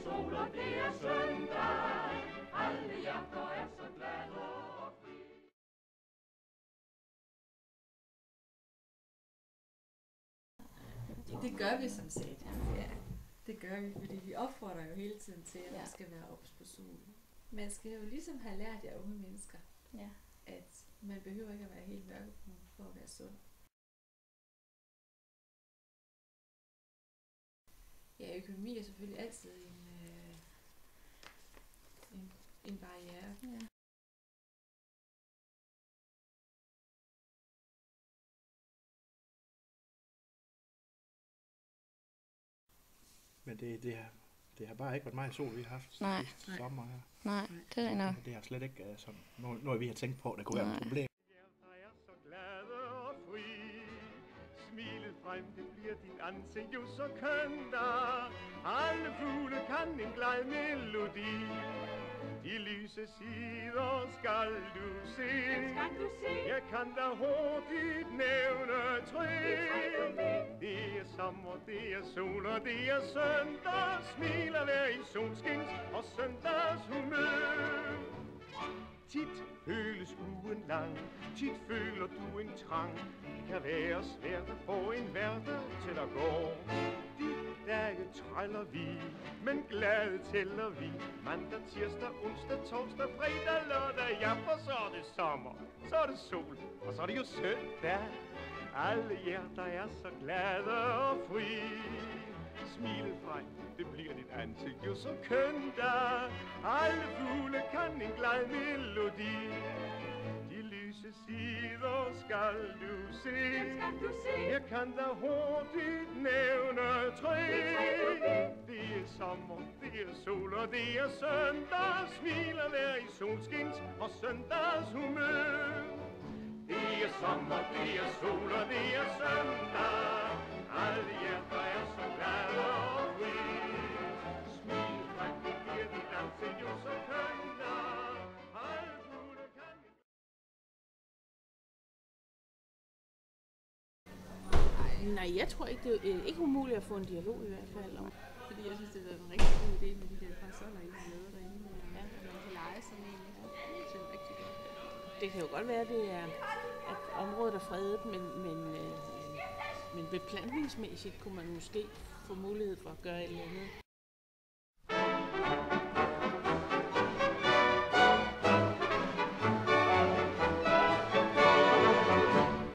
sol, og det er søndag. Alle hjerter er så glade og fri. Det gør vi sådan set. Ja. Det gør vi, fordi vi opfordrer jo hele tiden til, at man skal være ops på solen. Man skal jo ligesom have lært jer unge mennesker, at man behøver ikke at være helt mørkebrun for at være sund. Ja, økonomi er selvfølgelig altid en barriere. Ja. Men det har bare ikke været meget sol, vi har haft i sommer her. Nej, det er nok. Det har slet ikke sådan noget, vi har tænkt på, der kunne være et problem. Jeg er så glade og fri. Smilet frem, det bliver dit ansigt jo så kønt der. Alle fugle kan en glad melodi. De lyse sider skal du se. Jeg kan da hurtigt nævne 3. Det er sommer, det er sol og det er søndag. Smiler hver i solskins og søndags humør. Tit føles ugen lang, tit føler du en trang. Det kan være svært at få en hverdag til at gå. De dage træller vi, men glade tæller vi. Mandag, tirsdag, onsdag, torsdag, fredag, lørdag. Ja, for så er det sommer, så er det sol, og så er det jo søndag. Alle hjerter er så glade og fri. Smilet frem, det bliver dit ansigt jo så kønt der. Alle fugle kan en glad melodi. De lyse sider skal du se. Jeg kan da hurtigt nævne 3. Det er sommer, det er sol og det er søndag. Smiler hver i solskins og søndags humør. Det er sommer, det er sol og det er søndag. Alle hjerter er så glade og fri. Smil frem, det bliver dit ansigt jo så kønt der. Alle fugle kan... Nej, jeg tror ikke, det er ikke umuligt at få en dialog i hvert fald. Fordi jeg synes, det er en rigtig god idé med de der parasoller, I har lavet derinde. Ja, at man kan lege sådan en. Det er rigtig godt. Det kan jo godt være, at området er fredet, men beplantningsmæssigt kunne man måske få mulighed for at gøre et eller andet.